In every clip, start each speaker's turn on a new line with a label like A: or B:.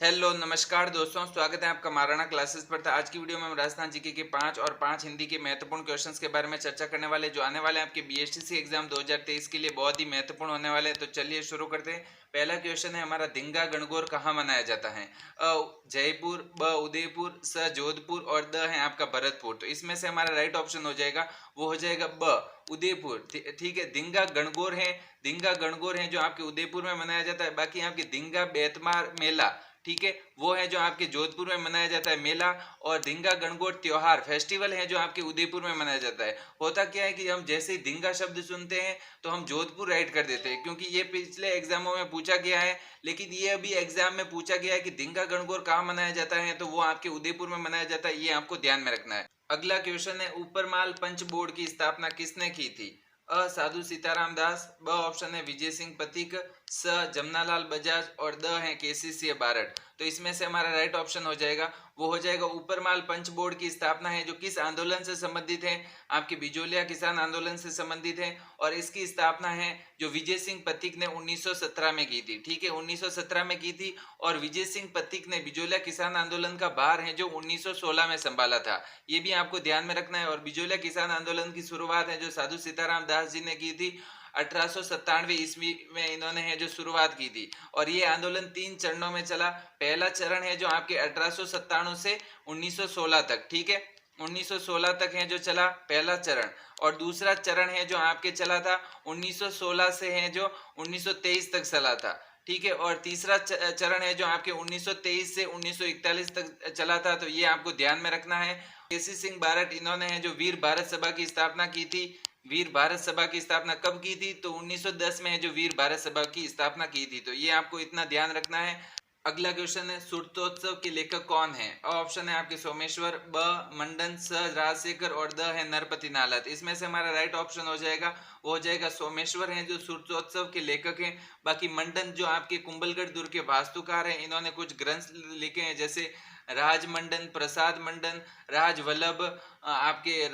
A: Hello नमस्कार दोस्तों, स्वागत है आपका महाराणा क्लासेस पर। था आज की वीडियो में हम राजस्थान जीके के 5 और 5 हिंदी के महत्वपूर्ण क्वेश्चंस के बारे में चर्चा करने वाले जो आने वाले हैं आपके बीएसटीसी एग्जाम 2023 के लिए बहुत ही महत्वपूर्ण होने वाले हैं। तो चलिए शुरू करते हैं। पहला क्वेश्चन है हमारा, धिंगा गणगौर कहाँ मनाया जाता है? अ जयपुर, ब उदयपुर, स जोधपुर और द है आपका भरतपुर। तो इसमें से हमारा राइट ऑप्शन हो जाएगा, वो हो जाएगा ब उदयपुर। ठीक है, धिंगा गणगौर है, धिंगा गणगौर है जो आपके उदयपुर में मनाया जाता है। बाकी आपके धिंगा बेतमार मेला, ठीक है, वो है जो आपके जोधपुर में मनाया जाता है मेला। और धिंगा गणगौर त्योहार फेस्टिवल है जो आपके उदयपुर में मनाया जाता है। होता क्या है कि हम जैसे ही धिंगा शब्द सुनते हैं तो हम जोधपुर राइट कर देते हैं, क्योंकि ये पिछले एग्जामों में पूछा गया है। लेकिन ये अभी एग्जाम में पूछा गया है कि धिंगा गणगौर कहाँ मनाया जाता है, तो वो आपके उदयपुर में मनाया जाता है। ये आपको ध्यान में रखना है। अगला क्वेश्चन है, ऊपरमाल पंच बोर्ड की स्थापना किसने की थी? अ साधु सीताराम दास, ब ऑप्शन है विजय सिंह पथिक, स जमनालाल बजाज और द है केसी सिंह बारड। तो इसमें से हमारा राइट ऑप्शन हो जाएगा, वो हो जाएगा ऊपरमाल पंच बोर्ड की स्थापना है जो किस आंदोलन से संबंधित है? आपके बिजोलिया किसान आंदोलन से संबंधित है। और इसकी स्थापना है जो विजय सिंह पथिक ने 1917 में की थी। ठीक है, 1917 में की थी। और विजय सिंह पथिक ने बिजोलिया किसान आंदोलन का भार है जो 1916 में संभाला था। ये भी आपको ध्यान में रखना है। और बिजोलिया किसान आंदोलन की शुरुआत है जो साधु सीताराम दास जी ने की थी 1897 ईस्वी में, इन्होंने है जो शुरुआत की थी। और ये आंदोलन 3 चरणों में चला। पहला चरण है जो आपके 1897 से 1916 तक, ठीक है, 1916 तक है जो चला पहला चरण। और दूसरा चरण है जो आपके चला था 1916 से है जो 1923 तक चला था। ठीक है, और तीसरा चरण है जो आपके 1923 से 1941 तक चला था। तो ये आपको ध्यान में रखना है। केसी सिंह बारड, इन्होंने है जो वीर भारत सभा की स्थापना की थी। वीर भारत सभा की स्थापना कब की थी? तो 1910 में है जो वीर भारत सभा की स्थापना की थी। तो ये आपको इतना ध्यान रखना है। अगला क्वेश्चन है, सूर्योत्सव के लेखक कौन है? ऑप्शन है आपके सोमेश्वर, ब मंडन, स राजशेखर और द है नरपति नालत। इसमें से हमारा राइट ऑप्शन हो जाएगा, वो हो जाएगा सोमेश्वर हैं जो सूर्योत्सव के लेखक हैं। बाकी मंडन जो आपके कुंभलगढ़ दुर्ग के वास्तुकार हैं, इन्होंने कुछ ग्रंथ लिखे हैं जैसे राजमंडन, प्रसाद मंडन, राजवल्लभ, आपके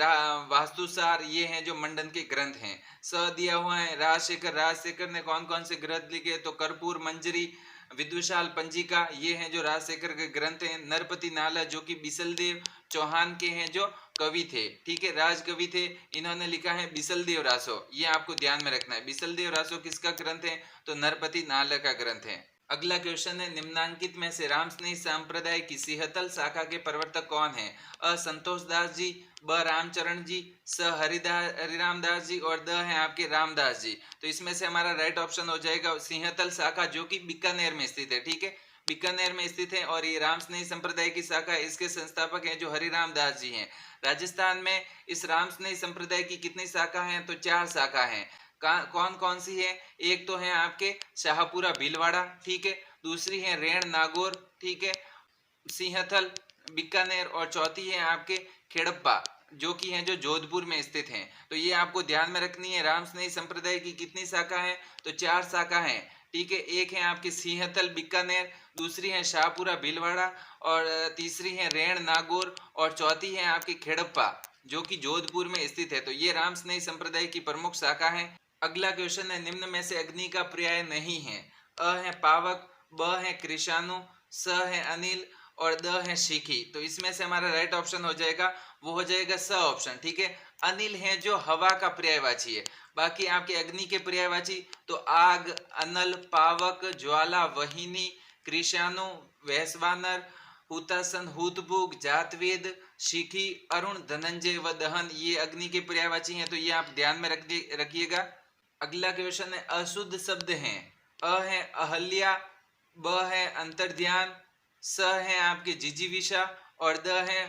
A: वास्तुसार, ये हैं जो मंडन के ग्रंथ हैं। स दिया हुआ है राजशेखर, राजशेखर ने कौन कौन से ग्रंथ लिखे? तो कर्पूर मंजरी, विदुषाल पंजिका, ये हैं जो राजशेखर के ग्रंथ हैं। नरपति नाला जो कि बिसलदेव चौहान के हैं जो कवि थे, ठीक है, राज कवि थे, इन्होंने लिखा है बिसलदेव रासो। ये आपको ध्यान में रखना है। बिसलदेव रासो किसका ग्रंथ है? तो नरपति नाला का ग्रंथ है। अगला क्वेश्चन है, निम्नांकित में से रामस्नेही संप्रदाय की सिहतल शाखा के प्रवर्तक कौन है? अ संतोष दास जी, ब रामचरण जी, स हरिराम दास जी और द है आपके रामदास जी। तो इसमें से हमारा राइट ऑप्शन हो जाएगा सिंहतल शाखा जो कि बीकानेर में स्थित है। ठीक है, बीकानेर में स्थित है। और ये रामस्नेही संप्रदाय की शाखा है, इसके संस्थापक हैं जो हरिराम दास जी हैं। राजस्थान में इस रामस्नेही संप्रदाय की कितनी शाखा हैं? तो 4 शाखा हैं। कौन कौन सी है? एक तो है आपके शाहपुरा भीलवाड़ा, ठीक है, दूसरी है रेण नागौर, ठीक है, सिंहथल, बीकानेर, और चौथी है आपके खेड़प्पा जो कि है जो जोधपुर में स्थित हैं। तो ये आपको ध्यान में रखनी है। रामस्नेही संप्रदाय की कितनी शाखा है? तो 4 शाखा है। ठीक है, एक है आपके सिंहथल बीकानेर, दूसरी है शाहपुरा भीलवाड़ा, और तीसरी है रेण नागौर, और चौथी है आपकी खेड़प्पा जो कि जोधपुर में स्थित है। तो ये रामस्नेही संप्रदाय की प्रमुख शाखा है। अगला क्वेश्चन है, निम्न में से अग्नि का पर्याय नहीं है? अ है पावक, ब है कृषाणु, स है अनिल और द है शिखी। तो इसमें से हमारा राइट ऑप्शन हो जाएगा, वो हो जाएगा स ऑप्शन। ठीक है, अनिल है जो हवा का पर्यायवाची है। बाकी आपके अग्नि के पर्यायवाची तो आग, अनल, पावक, ज्वाला, वहिनी, कृषाणु, वैश्वानर, हुतासन, हुतभुग, जातवेद, शिखी, अरुण, धनंजय व दहन, ये अग्नि के पर्यायवाची हैं। तो ये आप ध्यान में रखिएगा। अगला क्वेश्चन है, अशुद्ध शब्द हैं। अ है अहल्या, ब है अंतर्ध्यान, स है आपके जिजीविषा और द है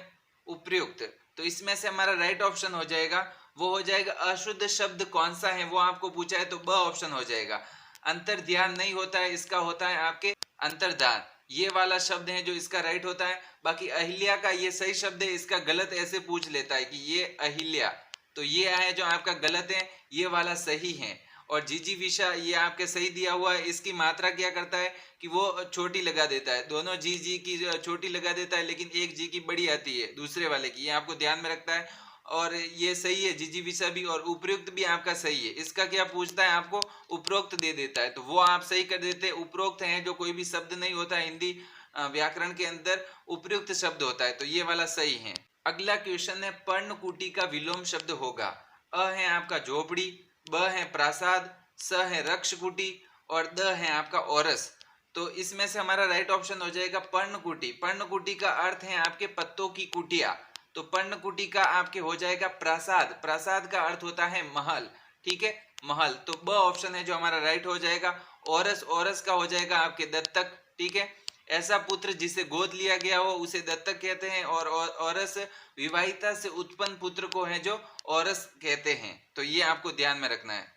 A: उपयुक्त। तो इसमें से हमारा राइट ऑप्शन हो जाएगा, वो हो जाएगा अशुद्ध शब्द कौन सा है, वो आपको पूछा है तो ब ऑप्शन हो जाएगा। अंतर्ध्यान नहीं होता है, इसका होता है आपके अंतर्धान, ये वाला शब्द है जो इसका राइट होता है। बाकी अहिल्या का ये सही शब्द है, इसका गलत ऐसे पूछ लेता है कि ये अहिल्या, तो ये है जो आपका गलत है, ये वाला सही है। और जीजी विशा ये आपके सही दिया हुआ है, इसकी मात्रा क्या करता है कि वो छोटी लगा देता है, दोनों जी जी की छोटी लगा देता है, लेकिन एक जी की बड़ी आती है दूसरे वाले की, ये आपको ध्यान में रखता है। और ये सही है जीजी विशा भी, और उपरोक्त भी आपका सही है। इसका क्या पूछता है आपको? उपरोक्त दे देता है, तो वो आप सही कर देते हैं। उपरोक्त है जो कोई भी शब्द नहीं होता हिंदी व्याकरण के अंदर उपयुक्त शब्द होता है, तो ये वाला सही है। अगला क्वेश्चन है पर्णकुटी का विलोम शब्द होगा। अ है आपका झोपड़ी, ब है प्रासाद, स है रक्षकुटी और द है आपका ओरस। तो इसमें से हमारा राइट ऑप्शन हो जाएगा पर्णकुटी। पर्णकुटी का अर्थ है आपके पत्तों की कुटिया, तो पर्णकुटी का आपके हो जाएगा प्रासाद। प्रासाद का अर्थ होता है महल, ठीक है, महल। तो ब ऑप्शन है जो हमारा राइट हो जाएगा। ओरस, ओरस का हो जाएगा आपके दत्तक, ठीक है। ऐसा पुत्र जिसे गोद लिया गया हो उसे दत्तक कहते हैं, और औरस विवाहिता से उत्पन्न पुत्र को है जो औरस कहते हैं। तो ये आपको ध्यान में रखना है।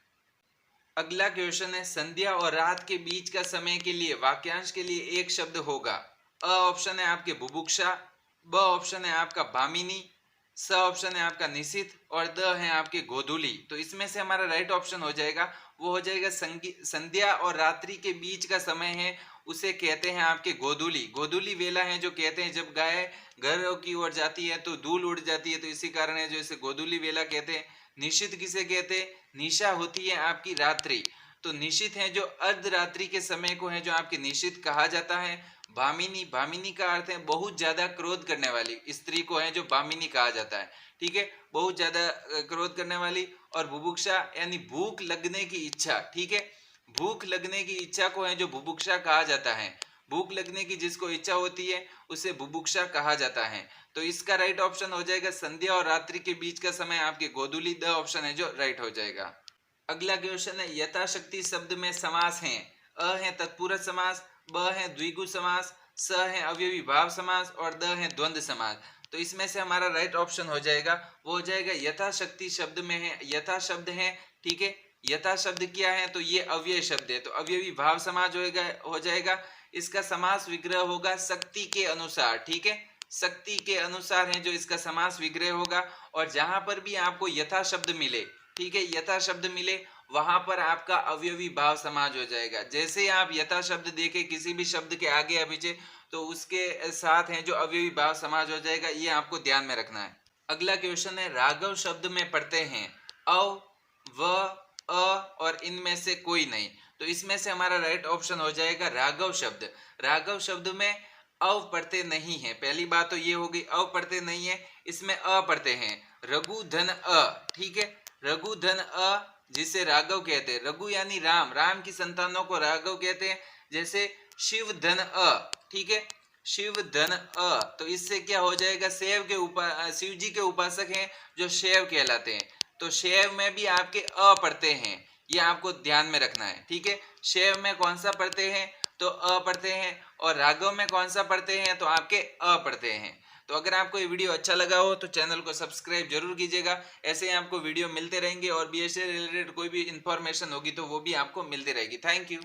A: अगला क्वेश्चन है संध्या और रात के बीच का समय के लिए वाक्यांश के लिए एक शब्द होगा। अ ऑप्शन है आपके बुभुक्षा, ब ऑप्शन है आपका भामिनी, स ऑप्शन है आपका निशित और द है आपके गोधूली। तो इसमें से हमारा राइट ऑप्शन हो जाएगा, वो हो जाएगा संध्या और रात्रि के बीच का समय है, उसे कहते हैं आपके गोधूली। गोधूली वेला है जो कहते हैं जब गाय घर की ओर जाती है तो धूल उड़ जाती है, तो इसी कारण है जो इसे गोधूली वेला कहते हैं। निशित किसे कहते हैं? निशा होती है आपकी रात्रि, तो निशित है जो अर्धरात्रि के समय को है जो आपके निशित कहा जाता है। भामिनी, भामिनी का अर्थ है बहुत ज्यादा क्रोध करने वाली स्त्री को है जो भामिनी कहा जाता है, ठीक है, बहुत ज्यादा क्रोध करने वाली। और बुभुक्षा यानी भूख लगने की इच्छा, ठीक है, भूख लगने की इच्छा को है जो बुभुक्षा कहा जाता है। भूख लगने की जिसको इच्छा होती है उसे बुभुक्षा कहा जाता है। तो इसका राइट ऑप्शन हो जाएगा संध्या और रात्रि के बीच का समय आपके गोधूली, द ऑप्शन है जो राइट हो जाएगा। अगला क्वेश्चन है यथाशक्ति शब्द में समास है। अ है तत्पुरुष समास, ब है द्विगु समास, स है अवयवी भाव समास और द है द्वंद्व समास। तो इसमें से हमारा राइट ऑप्शन हो जाएगा, वो हो जाएगा यथाशक्ति शब्द में है, यथा शब्द है, ठीक है। यथा शब्द क्या है? तो ये अव्यय शब्द है, तो अवयवी भाव समास हो जाएगा। इसका समास विग्रह होगा शक्ति के अनुसार, ठीक है, शक्ति के अनुसार है जो इसका समास विग्रह होगा। और जहां पर भी आपको यथा शब्द मिले, ठीक है, यथा शब्द मिले वहां पर आपका अवयवी भाव समाज हो जाएगा। जैसे ही आप यथा शब्द देखे किसी भी शब्द के आगे या पीछे, तो उसके साथ है जो अवयवी भाव समाज हो जाएगा, ये आपको ध्यान में रखना है। अगला क्वेश्चन है राघव शब्द में पढ़ते हैं अव, व, अ और इनमें से कोई नहीं। तो इसमें से हमारा राइट ऑप्शन हो जाएगा राघव शब्द। राघव शब्द में अव पढ़ते नहीं है, पहली बात तो ये होगी, अव पढ़ते नहीं है, इसमें अ पढ़ते हैं। रघु धन अ, ठीक है, रघु धन अ जिसे राघव कहते हैं। रघु यानी राम, राम की संतानों को राघव कहते हैं। जैसे शिव धन अ, ठीक है, शिव धन अ, तो इससे क्या हो जाएगा, शिव जी के उपासक हैं जो शैव कहलाते हैं। तो शैव में भी आपके अ पढ़ते हैं, ये आपको ध्यान में रखना है, ठीक है। शैव में कौन सा पढ़ते हैं? तो अ पढ़ते हैं, और राघव में कौन सा पढ़ते हैं? तो आपके अ पढ़ते हैं। तो अगर आपको ये वीडियो अच्छा लगा हो तो चैनल को सब्सक्राइब जरूर कीजिएगा। ऐसे ही आपको वीडियो मिलते रहेंगे और बीएससी रिलेटेड कोई भी इंफॉर्मेशन होगी तो वो भी आपको मिलती रहेगी। Thank you.